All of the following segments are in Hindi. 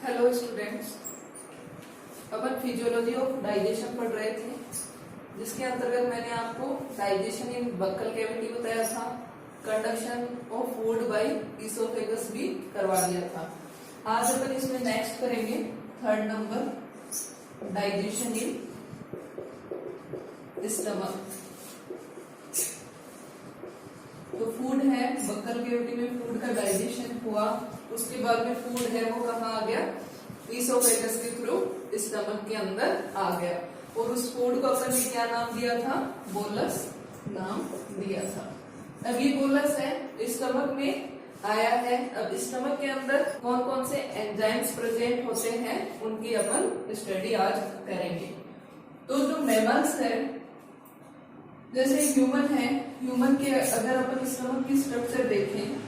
Hello students, upon physiology of digestion पढ़ रहे थे, जिसके अंतर्गत मैंने आपको डाइजेशन इन बक्कल कैविटी बताया था, conduction of food by oesophagus भी करवा दिया था। आज अपन इसमें नेक्स्ट करेंगे third number, digestion in stomach. तो फूड है, बक्कल कैविटी में फूड का डाइजेशन हुआ, उसके बाद में फूड है वो कहाँ आ गया, इसोफेगस के थ्रू स्टमक के अंदर आ गया, और उस फूड को अपन ने क्या नाम दिया था, बोलस नाम दिया था। अब ये बोलस है, स्टमक में आया है। अब स्टमक के अंदर कौन कौन से एंजाइम्स प्रेजेंट होते हैं उनकी अपन स्टडी आज करेंगे। तो जो मैमल्स है, जैसे ह्यूमन है, ह्यूमन के अगर अपन स्टमक की स्ट्रक्चर देखें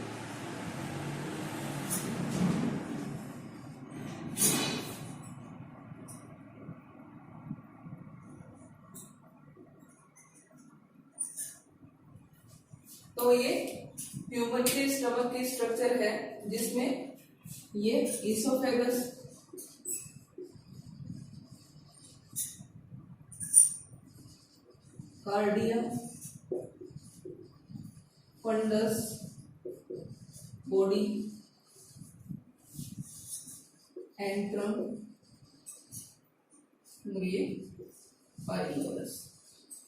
तो ये ह्यूमन के स्टमक की स्ट्रक्चर है, जिसमें ये oesophagus, cardia, fundus, body, antrum, ये पाइलोरस,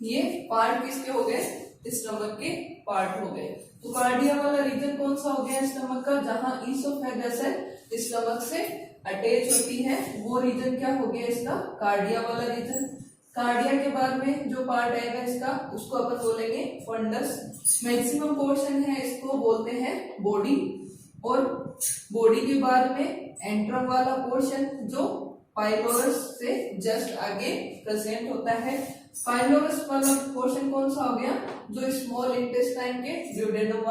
ये पार्ट किसके हो गए, स्टमक के पार्ट हो गए। तो कार्डिया वाला रीजन कौन सा हो गया स्टमक का, जहां इसोफेगस है स्टमक से अटैच होती है, वो रीजन क्या हो गया इसका, कार्डिया वाला रीजन। कार्डिया के बाद में जो पार्ट आएगा इसका, उसको अपन बोलेंगे फंडस। मैक्सिमम पोर्शन है इसको बोलते हैं बॉडी, और बॉडी के बाद में एंट्रम वाला पोर्शन जो पाइलोरस से जस्ट आगे प्रेजेंट होता है। पाइलोरस वाला पोर्शन कौन सा हो गया, जो स्मॉल इंटेस्टाइन के ड्यूडेनम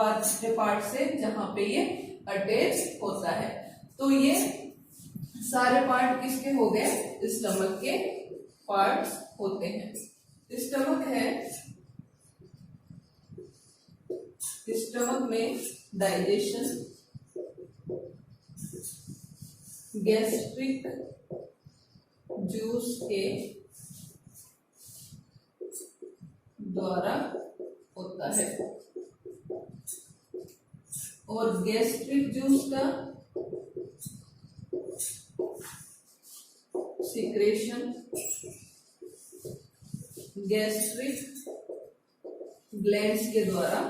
के पार्ट से जहां पे ये अटैच होता है। तो ये सारे पार्ट किसके हो गए, स्टमक के पार्ट्स होते हैं। स्टमक है, स्टमक में डाइजेशन गैस्ट्रिक जूस के द्वारा होता है, और गैस्ट्रिक जूस का सिक्रेशन गैस्ट्रिक ग्लैंड्स के द्वारा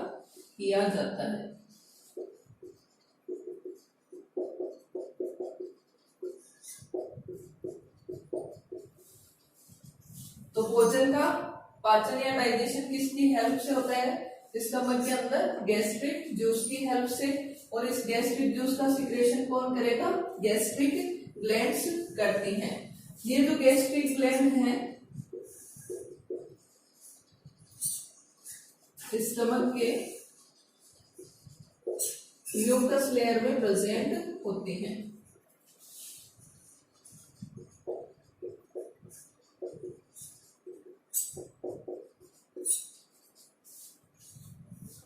किया जाता है। तो भोजन का पाचन या डाइजेशन किसकी हेल्प से होता है, स्टमक के अंदर गैस्ट्रिक जूस की हेल्प से, और इस गैस्ट्रिक जूस का सिक्रेशन कौन करेगा, गैस्ट्रिक ग्लैंड्स करती हैं। ये जो गैस्ट्रिक ग्लैंड है स्टमक के म्यूकस लेयर में प्रेजेंट होती हैं।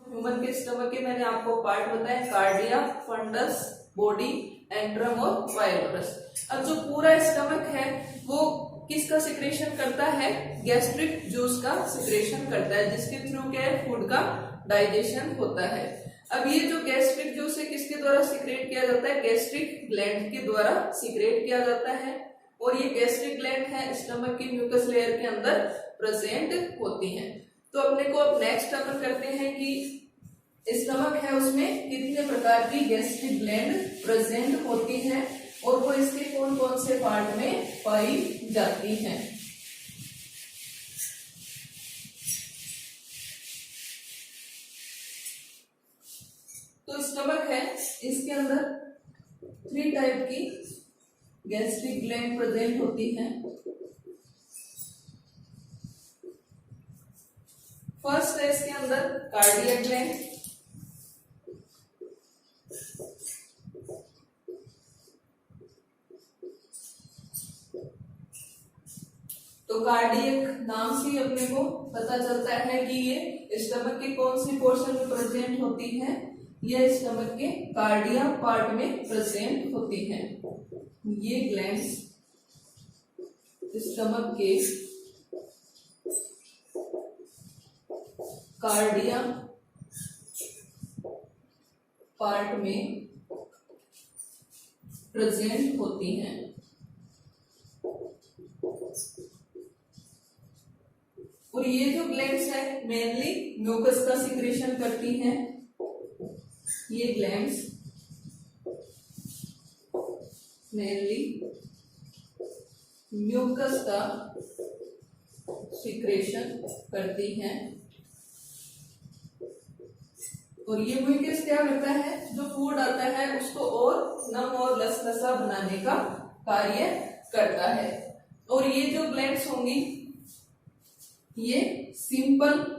ह्यूमन के स्टमक के मैंने आपको पार्ट बताया, कार्डिया, फंडस, बॉडी, एंट्रम और पाइलोरस। अब जो पूरा स्टमक है वो किसका सिक्रेशन करता है, गैस्ट्रिक जूस का सिक्रेशन करता है, जिसके थ्रू क्या है, फूड का डाइजेशन होता है। अब ये जो गैस्ट्रिक जूस है किसके द्वारा सिक्रेट किया जाता है, गैस्ट्रिक ग्लैंड के द्वारा सिक्रेट किया जाता है, और ये गैस्ट्रिक ग्लैंड है स्टमक की म्यूकस लेयर के अंदर प्रेजेंट होती हैं। तो अपने को अब नेक्स्ट अपन करते हैं कि स्टमक है उसमें कितने प्रकार की गैस्ट्रिक ग्लैंड प्रेजेंट होती हैं, और वो इसके कौन कौन से पार्ट में पाई जाती हैं। तो स्टमक है, इसके अंदर 3 टाइप की गैस्ट्रिक ग्लैंड प्रेजेंट होती हैं। फर्स्ट है इसके अंदर कार्डियक ग्लैंड, तो कार्डियक नाम से अपने को पता चलता है कि ये स्टमक के कौन सी पोर्शन में प्रेजेंट होती है, ये स्टमक के कार्डिया पार्ट में प्रेजेंट होती है। ये ग्लैंड्स स्टमक के कार्डिया पार्ट में प्रेजेंट होती हैं। और ये जो ग्लैंड्स है मेनली म्यूकस का सिक्रेशन करती हैं। ये ग्लैंड्स मेनली म्यूकस का सिक्रेशन करती हैं। और ये म्यूकस क्या करता है, जो फूड आता है उसको और नम और लसलसा बनाने का कार्य करता है। और ये जो ग्लैंड्स होंगी ये सिंपल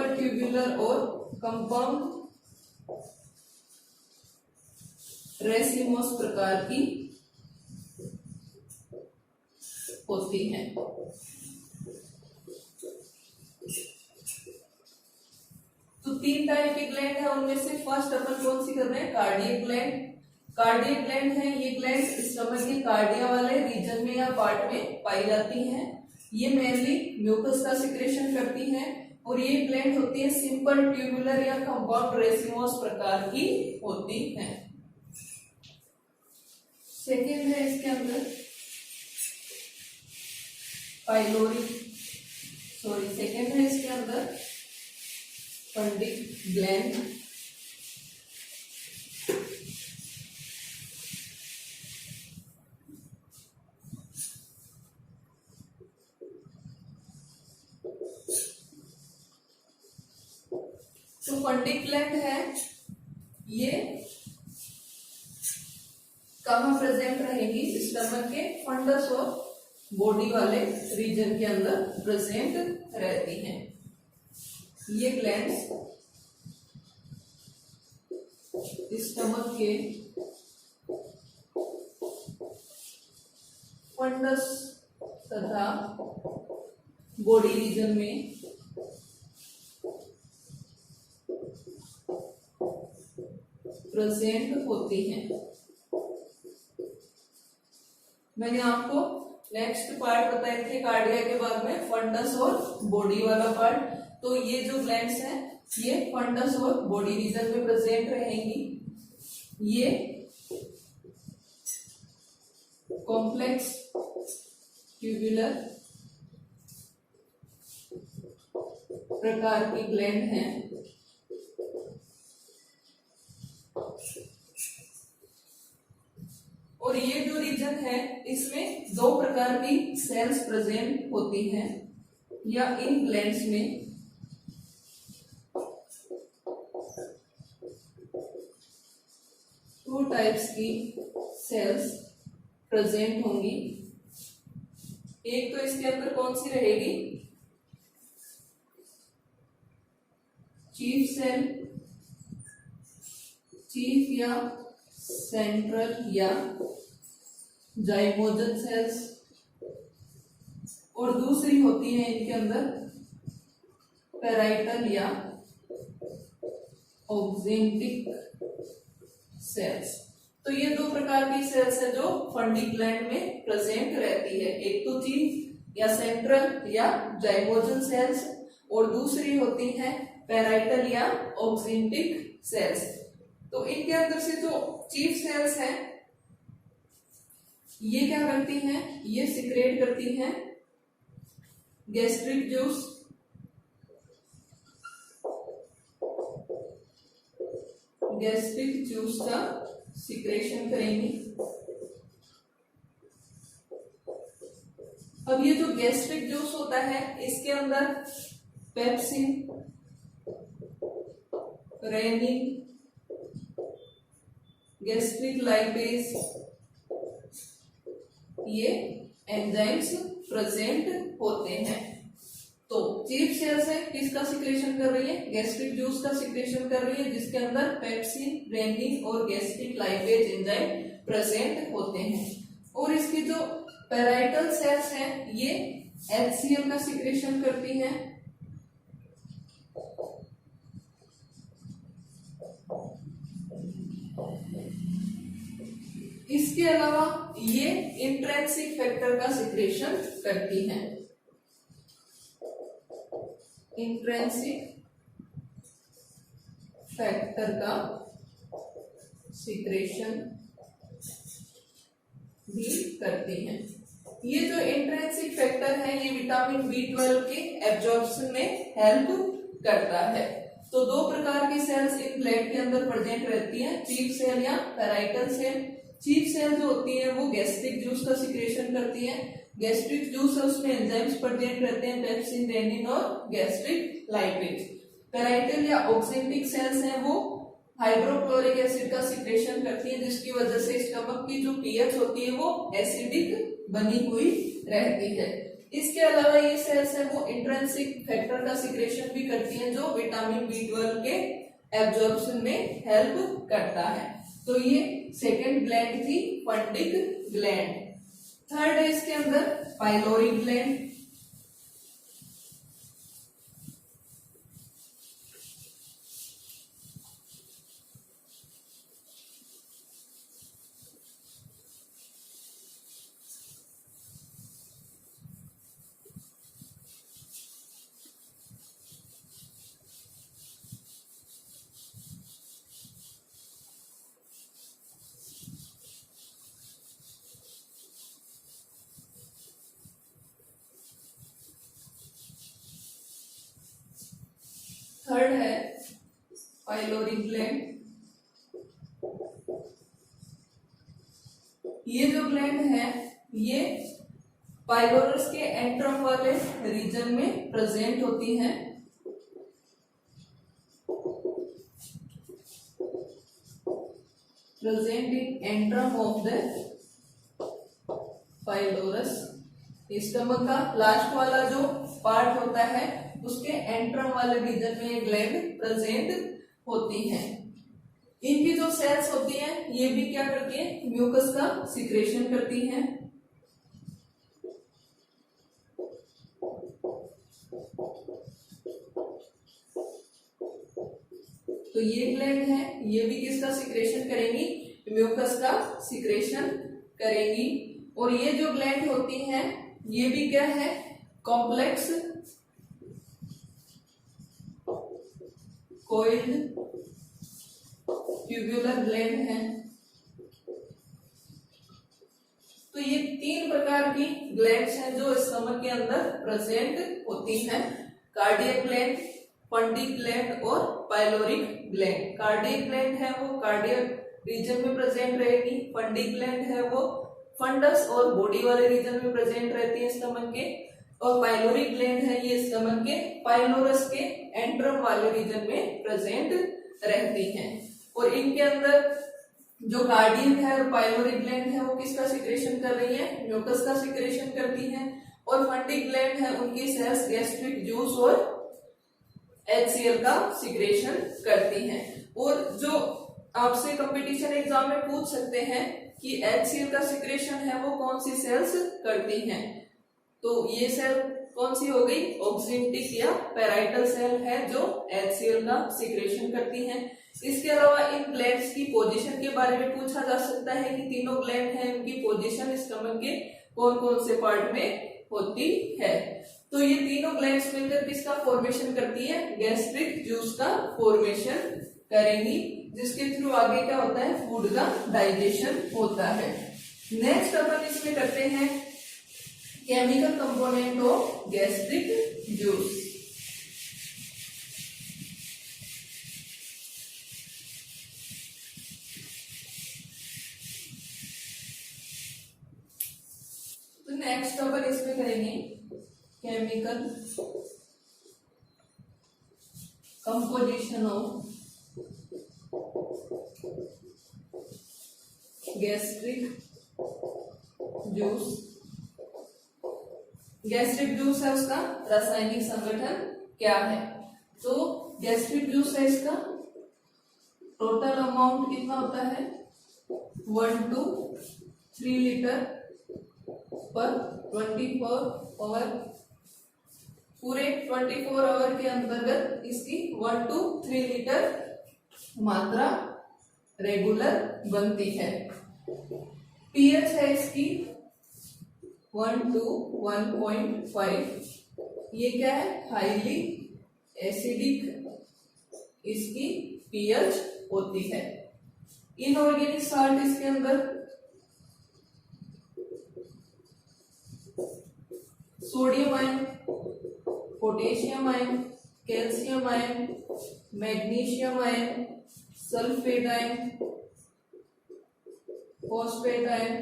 ट्यूबुलर और कंपाउंड रेसिमोस प्रकार की होती हैं। तो 3 टाइप के ग्लैंड है, उनमें से फर्स्ट अपन कौन सी कर रहे हैं, कार्डियक ग्लैंड। कार्डियक ग्लैंड है, ये ग्लैंड स्टमक के कार्डिया वाले रीजन में या पार्ट में पाई जाती हैं। ये मेनली म्यूकस का सिक्रेशन करती हैं। और ये ग्लैंड होती है सिंपल ट्यूबुलर या कंपाउंड रेसिमोस प्रकार की होती हैं। सेकेंड है इसके अंदर पाइलोरी, सेकेंड है इसके अंदर फंडिक ग्लैंड। जो फंडिक ग्लैंड है ये कहाँ प्रेजेंट रहेगी, स्टमक के फंडस और बॉडी वाले रीजन के अंदर प्रेजेंट रहती हैं। ये ग्लैंड्स स्टमक के फंडस तथा बॉडी रीजन में प्रेजेंट होती हैं। मैंने आपको नेक्स्ट पार्ट बताए थे कार्डिया के बाद में फंडस और बॉडी वाला पार्ट। तो ये जो ग्लैंड्स हैं ये फंडस और बॉडी रीजन में प्रेजेंट रहेंगी। ये कॉम्प्लेक्स ट्यूबुलर प्रकार की ग्लैंड हैं। और ये जो रीजन है इसमें 2 प्रकार की सेल्स प्रेजेंट होती हैं, या इन ग्लैंड्स में टू टाइप्स की सेल्स प्रेजेंट होंगी। एक तो इसके अंदर कौन सी रहेगी, चीफ सेल, चीफ या सेंट्रल या जाइमोजन सेल्स। और दूसरी होती है इनके अंदर पैराइटल या ऑक्जेंटिक सेल्स। तो ये 2 प्रकार की सेल्स है जो फंडिक ग्लैंड में प्रेजेंट रहती है। एक तो चीफ या सेंट्रल या जाइमोजन सेल्स और दूसरी होती है पैराइटल या ऑक्जेंटिक सेल्स। तो इनके अंदर से जो चीफ सेल्स हैं ये क्या करती हैं, ये सिक्रेट करती हैं गैस्ट्रिक जूस, गैस्ट्रिक जूस का सिक्रेशन करेंगी। अब ये जो गैस्ट्रिक जूस होता है इसके अंदर पेप्सिन, रेनिन, गैस्ट्रिक लाइपेज ये एंजाइम्स प्रेजेंट होते हैं। तो चीफ सेल्स है किसका सिक्रेशन कर रही है, गैस्ट्रिक जूस का सिक्रेशन कर रही है, जिसके अंदर पेप्सिन, रेनिन और गैस्ट्रिक लाइपेज एंजाइम प्रेजेंट होते हैं। और इसकी जो पैराइटल सेल्स हैं ये HCl का सिक्रेशन करती हैं। इसके अलावा ये इंट्रिंसिक फैक्टर का सिक्रेशन करती हैं, इंट्रिंसिक फैक्टर का सिक्रेशन भी करती हैं। ये जो इंट्रिंसिक फैक्टर है ये विटामिन B12 के एब्जॉर्प्शन में हेल्प करता है। तो दो प्रकार की सेल्स इन ब्लड के अंदर प्रेजेंट रहती हैं, चीफ सेल या पैराइटल सेल। चीफ सेल जो होती है वो गैस्ट्रिक जूस का सिक्रेशन करती है। गैस्ट्रिक जूस है उसमें एंजाइम्स प्रेजेंट रहते हैं, पेप्सिन, रेनिन और गैस्ट्रिक लाइपेज। पैराइटल या ऑक्जेंटिक सेल्स हैं वो हाइड्रोक्लोरिक एसिड का सिक्रेशन करती है, जिसकी वजह से स्टमक की जो पीएच होती है वो एसिडिक बनी हुई रहती है। इसके अलावा ये सेल्स है वो इंट्रिंसिक फैक्टर का सिक्रेशन भी करती हैं, जो विटामिन B12 के एब्जॉर्प्शन में हेल्प करता है। तो ये सेकंड ग्लैंड थी फंडिक ग्लैंड। थर्ड है इसके अंदर पाइलोरिक ग्लैंड। थर्ड है पाइलोरिक ग्लैंड। ये जो ग्लैंड है ये पाइलोरस के एंट्रम वाले रीजन में प्रेजेंट होती हैं। Present in antrum of the pylorus. Stomach का लास्ट वाला जो पार्ट होता है उसके एंट्रम वाले रीजन में ये ग्लैंड प्रेजेंट होती हैं। इनकी जो सेल्स होती हैं ये भी क्या करती हैं, म्यूकस का सिक्रेशन करती हैं। तो ये ग्लैंड है ये भी किसका सिक्रेशन करेंगी, म्यूकस का सिक्रेशन करेंगी। और ये जो ग्लैंड होती हैं ये भी क्या है, कॉम्प्लेक्स कोइल्ड ट्यूबुलर ग्लैंड है। तो ये तीन प्रकार की ग्लैंड्स हैं जो स्टमक के अंदर प्रेजेंट होती हैं, कार्डियक ग्लैंड, फंडिक ग्लैंड और पाइलोरिक ग्लैंड। कार्डियक ग्लैंड है वो कार्डियक रीजन में प्रेजेंट रहेगी, फंडिक ग्लैंड है वो फंडस और बॉडी वाले रीजन में प्रेजेंट रहती है स्टमक के, और पाइलोरिक ग्लैंड है ये स्टमक के पाइलोरस के एंट्रम वाले रीजन में प्रेजेंट रहती हैं। और इनके अंदर जो कार्डियक है और पाइलोरिक ग्लैंड है वो किसका सिक्रेशन कर रही है, म्यूकस का सिक्रेशन करती हैं। और फंडिक ग्लैंड है उनकी सेल्स गैस्ट्रिक जूस और HCl का सिक्रेशन करती हैं। और जो आपसे कंपटीशन एग्जाम में पूछ सकते हैं कि HCl का सिक्रेशन है वो कौन सी सेल्स करती हैं, तो ये सेल कौन सी हो गई, ऑक्जेंटिक या पैराइटल सेल है जो HCl का सिक्रेशन करती हैं। इसके अलावा इन ग्लैंड्स की पोजीशन के बारे में पूछा जा सकता है कि तीनों ग्लैंड हैं उनकी पोजीशन स्टमक के कौन कौन से पार्ट में होती है। तो ये तीनों ग्लैंड्स मिलकर किसका फॉर्मेशन करती है, गैस्ट्रिक जूस का फॉर्मेशन करेंगी, जिसके थ्रू आगे क्या होता है, फूड का डाइजेशन होता है। नेक्स्ट अपन इसमें करते हैं chemical component of gastric juice. तो नेक्स्ट अपन इसमें करेंगे chemical composition of gastric juice. Gastric juice है उसका रासायनिक संगठन क्या है, तो गैस्ट्रिक जूस है इसका टोटल अमाउंट कितना होता है 1 to 3 लीटर पर 24 आवर। पूरे 24 आवर के अंतर्गत इसकी 1 to 3 लीटर मात्रा रेगुलर बनती है। पीएच है इसकी 1 to 1.5, ये क्या है हाईली एसिडिक इसकी पीएच होती है। इनऑर्गेनिक साल्ट इसके अंदर sodium ion, potassium ion, calcium ion, magnesium ion, sulphate ion, phosphate ion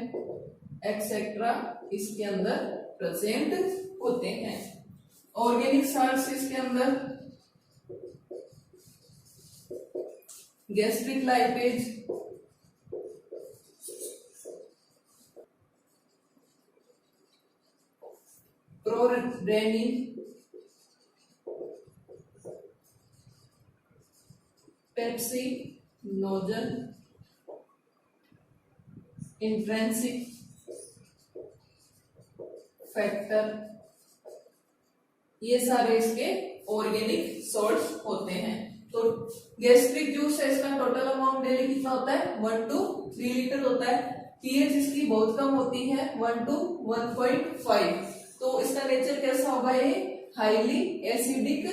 etcetera इसके अंदर प्रेजेंट होते हैं। ऑर्गेनिक साल्ट्स इसके अंदर gastric lipase, prorenin, pepsinogen, intrinsic factor, ये सारे इसके ऑर्गेनिक सॉल्ट्स होते हैं। तो गैस्ट्रिक जूस है, इसका टोटल अमाउंट डेली कितना होता है 1 to 3 लीटर होता है। पीएच इसकी बहुत कम होती है 1 to 1.5, तो इसका नेचर कैसा होगा, ये हाईली एसिडिक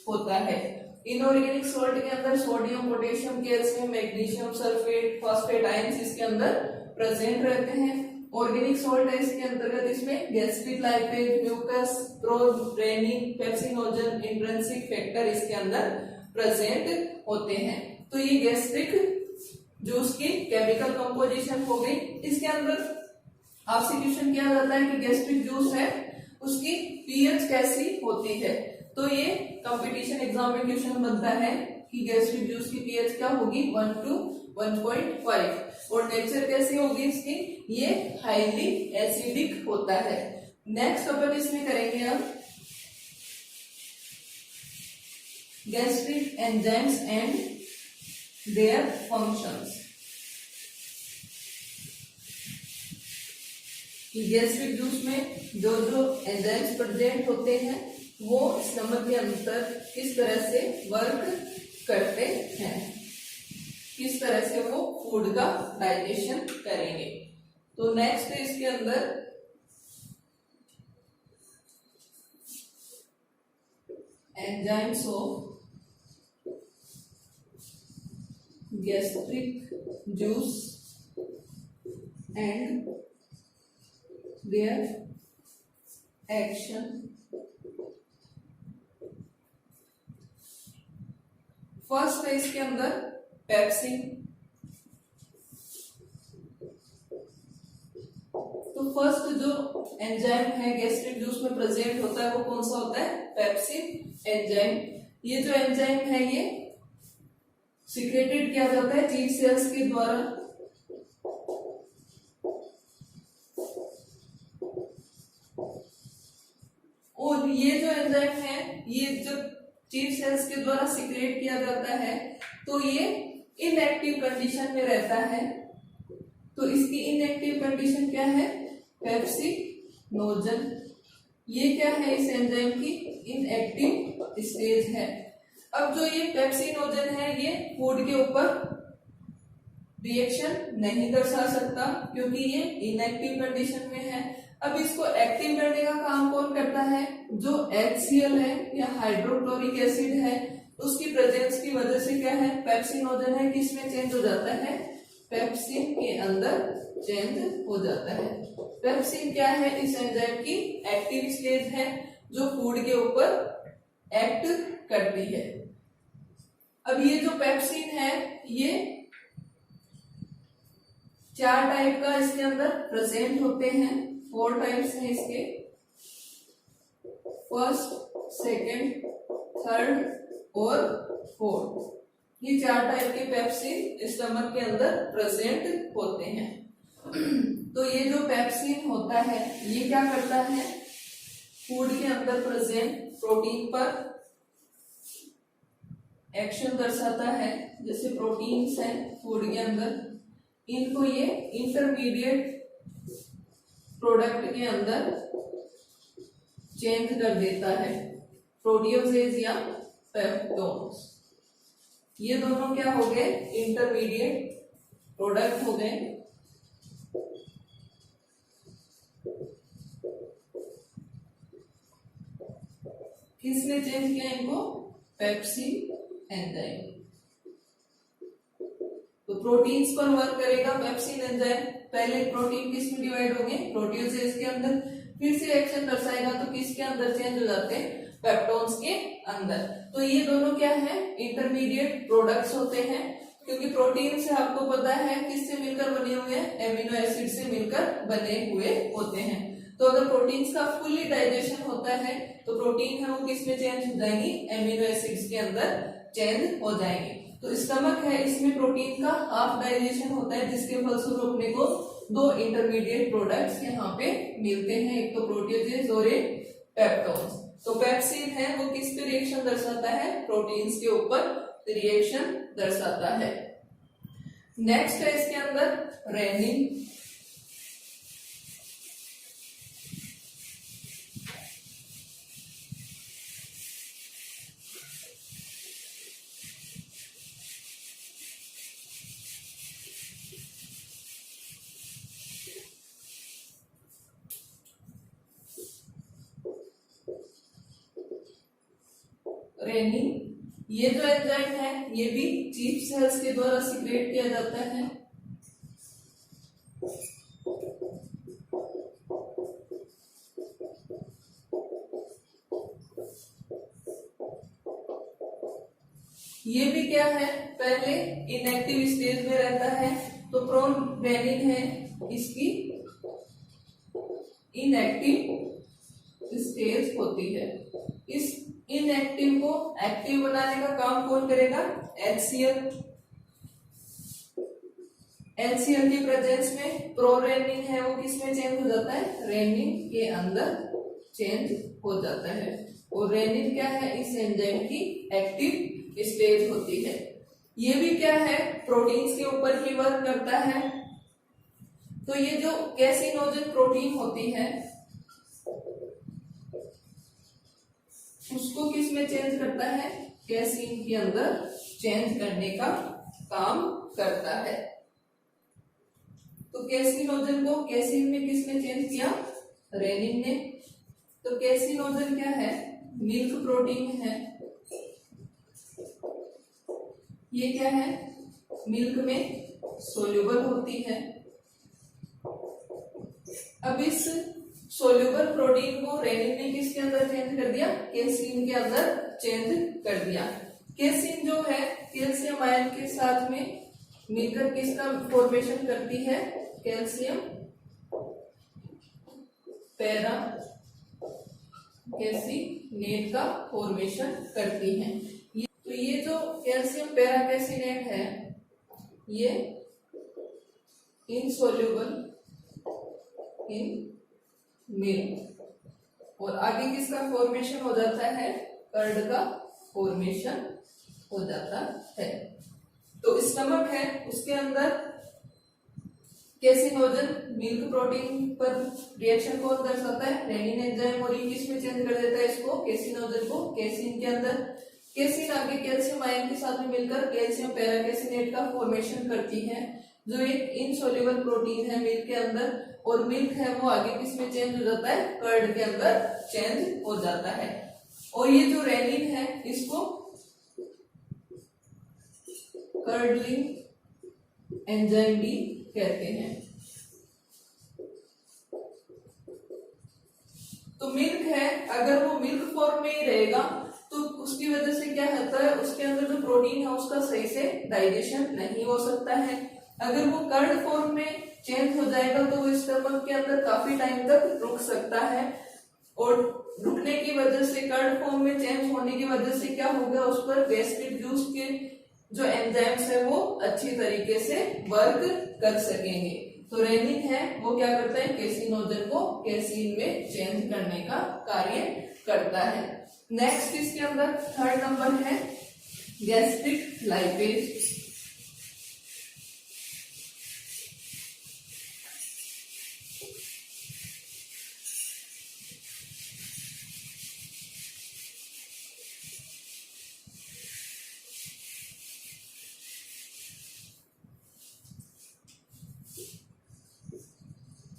होता है। इनऑर्गेनिक सॉल्ट के अंदर sodium, potassium, calcium, magnesium, sulphate, phosphate ions इसके अंदर प्रेजेंट रहते हैं। ऑर्गेनिक सॉल्ट है इसके अंतर्गत, इसमें gastric lipase, mucus, prorenin, pepsinogen, intrinsic factor इसके अंदर प्रेजेंट होते हैं। तो ये गैस्ट्रिक जूस की केमिकल कंपोजिशन हो गई। इसके अंदर आपसे क्वेश्चन किया जाता है कि गैस्ट्रिक जूस है उसकी पीएच कैसी होती है, तो ये कंपटीशन एग्जाम में क्वेश्चन बनता है कि गैस्ट्रिक जूस की पीएच क्या होगी 1 to 1.5 और नेचर कैसी होगी इसकी, ये हाईली एसिडिक होता है। नेक्स्ट टॉपिक इसमें करेंगे हम gastric enzymes and their functions. Gastric juice में जो जो एंजाइम्स प्रेजेंट होते हैं वो स्टमक के अंदर किस तरह से वर्क करते हैं, किस तरह से वो फूड का डाइजेशन करेंगे। तो नेक्स्ट है इसके अंदर enzymes of gastric juice and their action. First है इसके अंदर पेप्सिन। तो फर्स्ट जो एंजाइम है गैस्ट्रिक जूस में प्रेजेंट होता है वो कौन सा होता है, पेप्सिन एंजाइम। ये जो एंजाइम है ये सिक्रेटेड किया जाता है चीफ सेल्स के द्वारा। और ये जो एंजाइम है ये जब चीफ सेल्स के द्वारा सिक्रेट किया जाता है तो ये इनएक्टिव कंडीशन में रहता है। तो इसकी इनएक्टिव कंडीशन क्या है, पेप्सिनोजन। ये क्या है इस एंजाइम की इनएक्टिव स्टेज है। अब जो ये पेप्सिनोजन है ये फूड के ऊपर रिएक्शन नहीं दर्शा सकता क्योंकि ये इनएक्टिव कंडीशन में है। अब इसको एक्टिव करने का काम कौन करता है, जो HCl है या हाइड्रोक्लोरिक एसिड है उसकी प्रेजेंस की वजह से क्या है पेप्सिनोजन है किसमें चेंज हो जाता है, पेप्सिन के अंदर चेंज हो जाता है। पेप्सिन क्या है इस एंजाइम की एक्टिव स्टेज है जो फूड के ऊपर एक्ट करती है। अब ये जो पेप्सिन है ये 4 टाइप का इसके अंदर प्रेजेंट होते हैं, 4 टाइप्स हैं इसके, फर्स्ट, सेकंड, थर्ड और फोर्थ। ये 4 टाइप के पेप्सिन स्टमक के अंदर प्रेजेंट होते हैं। तो ये जो पेप्सिन होता है ये क्या करता है, फूड के अंदर प्रेजेंट प्रोटीन पर एक्शन दर्शाता है। जैसे प्रोटीन्स हैं फूड के अंदर, इनको ये इंटरमीडिएट प्रोडक्ट के अंदर चेंज कर देता है, प्रोटियोजेज या पेप्टोन्स। ये दोनों क्या हो गए, इंटरमीडिएट प्रोडक्ट हो गए। किसने चेंज किया इनको? Pepsin enzyme. तो प्रोटीन्स पर वर्क करेगा पेप्सिन एंजाइम। पहले प्रोटीन किस में डिवाइड होंगे? प्रोटीओजेज के अंदर। फिर से एक्शन दर्शाएगा तो किसके अंदर चेंज हो जाते हैं? पेप्टोन्स के अंदर। तो ये दोनों क्या है? इंटरमीडिएट प्रोडक्ट्स होते हैं, क्योंकि प्रोटीन से आपको पता है किससे मिलकर बने हुए हैं? एमिनो एसिड से मिलकर बने हुए होते हैं। तो अगर प्रोटीन्स का फुल्ली डाइजेशन होता है तो प्रोटीन है वो किस में चेंज हो जाएंगी? एमिनो एसिड्स के अंदर चेंज हो जाएंगे। तो स्टमक है, इसमें प्रोटीन का हाफ डाइजेशन होता है, जिसके फलस्वरूप अपने को दो इंटरमीडिएट प्रोडक्ट्स यहाँ पे मिलते हैं, एक तो प्रोटीओजेज और एक पेप्टोन्स। तो पेप्सिन है वो किस पे रिएक्शन दर्शाता है? प्रोटीन्स के ऊपर रिएक्शन दर्शाता है। नेक्स्ट है इसके अंदर रेनिन। रेनिन ये जो एंजाइम है ये भी चीफ सेल्स के द्वारा सीक्रेट किया जाता है। ये भी क्या है? पहले इनएक्टिव स्टेज में रहता है। तो प्रोन रेनिन है इसकी इनएक्टिव स्टेज होती है। इस इनएक्टिव को एक्टिव बनाने का काम कौन करेगा? HCl। HCl की प्रेजेंस में प्रोरेनिन है वो किस में चेंज हो जाता है? रेनिन के अंदर चेंज हो जाता है। और रेनिन क्या है? इस एंजाइम की एक्टिव स्टेज होती है। ये भी क्या है? प्रोटीन्स के ऊपर ही वर्क करता है। तो ये जो कैसिनोजन प्रोटीन होती है उसको किस में चेंज करता है? कैसीन के अंदर चेंज करने का काम करता है। तो कैसिनोजन को कैसीन में किसने चेंज किया? रेनिन ने। तो कैसिनोजन क्या है? मिल्क प्रोटीन है। ये क्या है? मिल्क में सोल्यूबल होती है। अब इस सोल्यूबल प्रोटीन को रेनिन ने किसके अंदर चेंज कर दिया? कैसीन के अंदर चेंज कर दिया। कैसीन जो है कैल्शियम आयन के साथ में मिलकर किसका फॉर्मेशन करती है? कैल्शियम पैरा कैसिनेट का फॉर्मेशन करती है। तो ये जो कैल्शियम पैरा कैसिनेट है ये इनसोल्यूबल इन मिल्क। और आगे किसका फॉर्मेशन हो जाता है? कर्ड का फॉर्मेशन हो जाता है। तो स्टमक है उसके अंदर कैसिनोजन मिल्क प्रोटीन पर रिएक्शन कौन दर्शाता है? Rennin enzyme. और ये किस में चेंज कर देता है इसको? कैसिनोजन को कैसीन के अंदर। कैसीन आगे कैल्शियम आयन के साथ में मिलकर कैल्शियम पैरा कैसिनेट का फॉर्मेशन करती है, जो एक इनसोल्यूबल प्रोटीन है मिल्क के अंदर। और मिल्क है वो आगे किस में चेंज हो जाता है? कर्ड के अंदर चेंज हो जाता है। और ये जो रेनिन है इसको कर्डलिंग एंजाइम भी कहते हैं। तो मिल्क है अगर वो मिल्क फॉर्म में ही रहेगा तो उसकी वजह से क्या होता है? उसके अंदर जो प्रोटीन है उसका सही से डाइजेशन नहीं हो सकता है। अगर वो कर्ड फॉर्म में चेंज हो जाएगा तो वो स्टमक के अंदर काफी टाइम तक रुक सकता है। और रुकने की वजह से कर्ड फॉर्म में चेंज होने की वजह से क्या होगा? उस पर गैस्ट्रिक जूस के जो एंजाइम्स है वो अच्छी तरीके से वर्क कर सकेंगे। तो रेनिन है वो क्या करता है? कैसिनोजन को कैसीन में चेंज करने का कार्य करता है। नेक्स्ट इसके अंदर थर्ड नंबर है गैस्ट्रिक लाइपेज।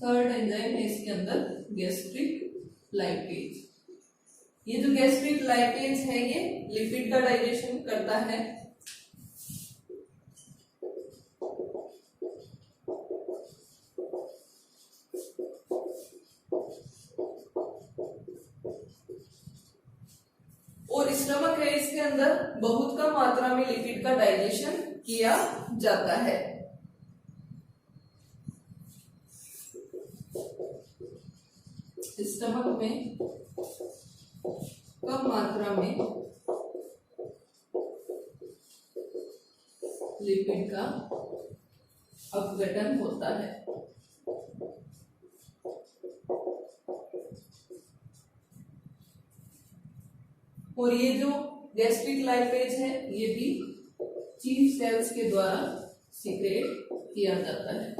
थर्ड एंजाइम है इसके अंदर गैस्ट्रिक लाइपेज। ये जो गैस्ट्रिक लाइपेज है ये लिपिड का डाइजेशन करता है। और स्टमक है, इसके अंदर बहुत कम मात्रा में लिपिड का डाइजेशन किया जाता है। स्टमक में कम मात्रा में लिपिड का अपघटन होता है। और ये जो गैस्ट्रिक लाइपेज है ये भी चीफ सेल्स के द्वारा सीक्रेट किया जाता है।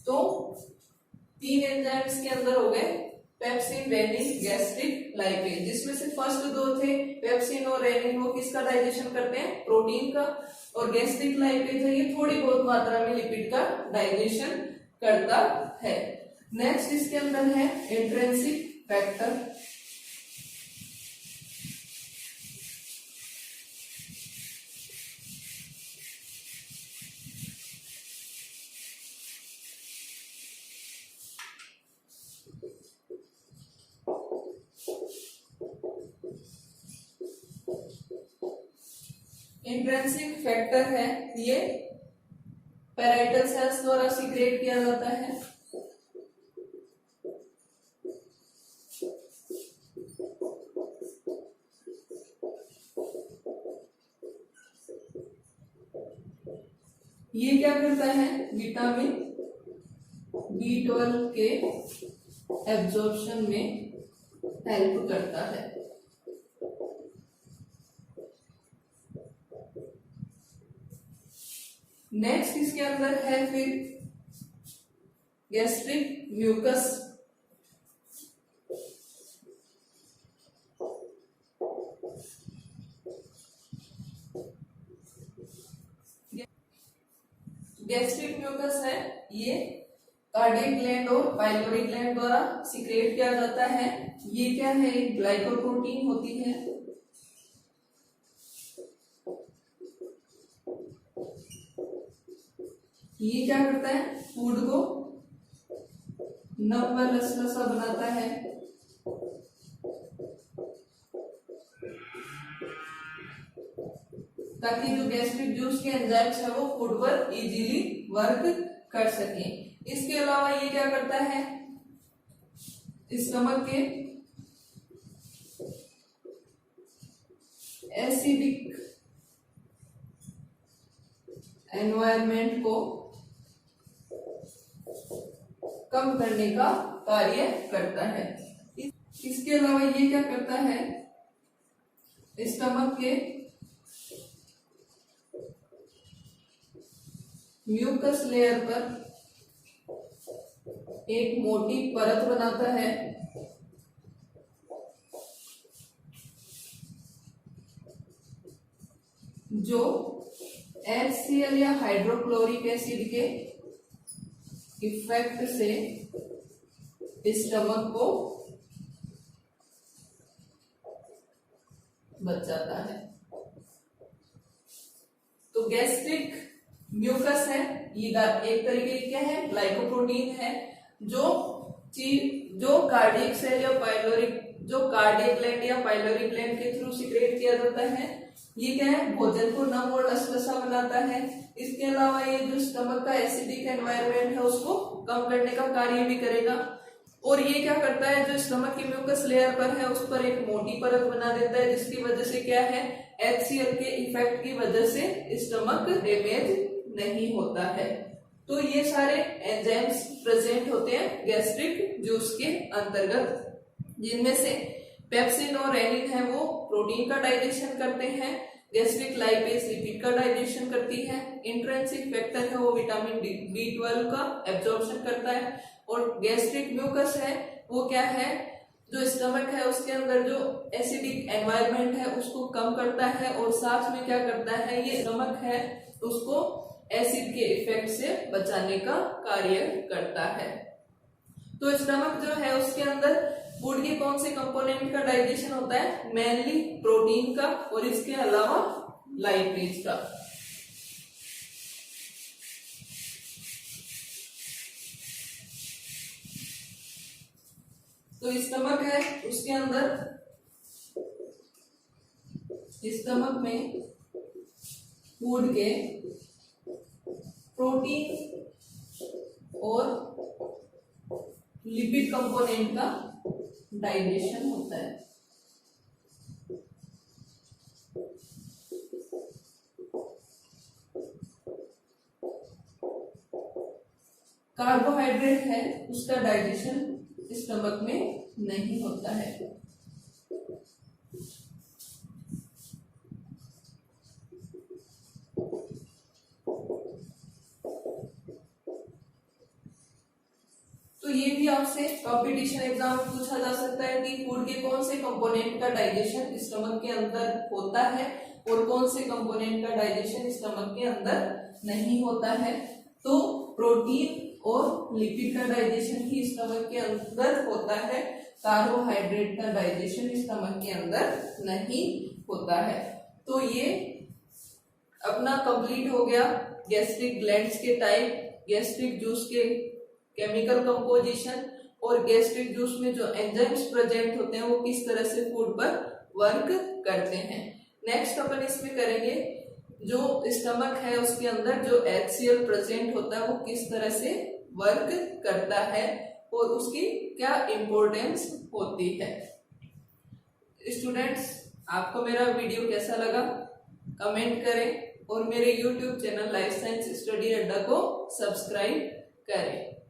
तो 3 एंजाइम्स के अंदर हो गए पेप्सिन, रेनिन, गैस्ट्रिक लाइपेज, जिसमें से फर्स्ट 2 थे पेप्सिन और रेनिन, वो किसका डाइजेशन करते हैं, प्रोटीन का। और गैस्ट्रिक लाइपेज है ये थोड़ी बहुत मात्रा में लिपिड का डाइजेशन करता है। नेक्स्ट इसके अंदर है इंट्रिंसिक फैक्टर। इंट्रिंसिक फैक्टर है ये पैराइटल सेल्स द्वारा सीक्रेट किया जाता है। ये क्या करता है, विटामिन B12 के एब्जॉर्प्शन में हेल्प करता है। नेक्स्ट इसके अंदर है फिर गैस्ट्रिक म्यूकस। गैस्ट्रिक म्यूकस है ये कार्डियक ग्लैंड और पाइलोरी ग्लैंड द्वारा सीक्रेट किया जाता है। ये क्या है, एक ग्लाइकोप्रोटीन होती है। ये क्या करता है, फूड को नम व लसलसा बनाता है। ताकि जो गैस्ट्रिक जूस के एंजाइम्स है वो फूड पर इजीली वर्क कर सके। इसके अलावा ये क्या करता है, स्टमक के एसिडिक एनवायरनमेंट को कम करने का कार्य करता है। इसके अलावा ये क्या करता है, स्टमक के म्यूकस लेयर पर एक मोटी परत बनाता है जो HCl या हाइड्रोक्लोरिक एसिड के इफेक्ट से स्टमक को बचाता है। तो गैस्ट्रिक म्यूकस है ये एक तरीके की क्या है, ग्लाइकोप्रोटीन है जो कार्डियक सेल या पाइलोरिक, जो कार्डियक ग्लैंड या पाइलोरिक ग्लैंड के थ्रू सीक्रेट किया जाता है। ये क्या है, भोजन को नम और लसलसा बनाता है। इसके अलावा ये जो स्टमक का एसिडिक एनवायरनमेंट है उसको कम करने का कार्य भी करेगा। और ये क्या करता है, जो स्टमक की म्यूकस लेयर पर है उस पर एक मोटी परत बना देता है, जिसकी वजह से क्या है, HCl के इफेक्ट की वजह से स्टमक डैमेज नहीं होता है। तो ये सारे एंजाइम्स प्रेजेंट होते हैं गैस्ट्रिक जूस के अंतर्गत, जिनमें से पेप्सिन और रेनिन है वो प्रोटीन का डाइजेशन करते हैं, गैस्ट्रिक लाइपेज लिपिड का डाइजेशन करती है, इंट्रिंसिक फैक्टर है वो विटामिन B12 का एब्जॉर्प्शन करता है, और गैस्ट्रिक म्यूकस है वो क्या है, जो स्टमक है उसके अंदर जो एसिडिक एनवायरनमेंट है उसको कम करता है, और साथ में क्या करता है, ये स्टमक है उसको एसिड के इफेक्ट से बचाने का कार्य करता है। तो स्टमक जो है उसके अंदर फूड के कौन से कंपोनेंट का डाइजेशन होता है? मेनली प्रोटीन का और इसके अलावा लाइपेज का। तो स्टमक है उसके अंदर, स्टमक में फूड के प्रोटीन और लिपिड कंपोनेंट का डाइजेशन होता है। कार्बोहाइड्रेट है उसका डाइजेशन स्टमक में नहीं होता है। तो ये भी आपसे कॉम्पिटिशन एग्जाम में पूछा जा सकता है कि फूड के कौन से कंपोनेंट का डाइजेशन स्टमक के अंदर होता है और कौन से कंपोनेंट का डाइजेशन स्टमक के अंदर नहीं होता है। तो प्रोटीन और लिपिड का डाइजेशन ही स्टमक के अंदर होता है, कार्बोहाइड्रेट का डाइजेशन स्टमक के अंदर नहीं होता है। तो ये अपना कंप्लीट हो गया गैस्ट्रिक ग्लैंड्स के टाइप, गैस्ट्रिक जूस के केमिकल कंपोजिशन और गैस्ट्रिक जूस में जो एंजाइम्स प्रेजेंट होते हैं वो किस तरह से फूड पर वर्क करते हैं। नेक्स्ट अपन इसमें करेंगे जो स्टमक है उसके अंदर जो HCl प्रेजेंट होता है वो किस तरह से वर्क करता है और उसकी क्या इंपॉर्टेंस होती है। स्टूडेंट्स, आपको मेरा वीडियो कैसा लगा कमेंट करें और मेरे YouTube channel life science study अड्डा को सब्सक्राइब करें।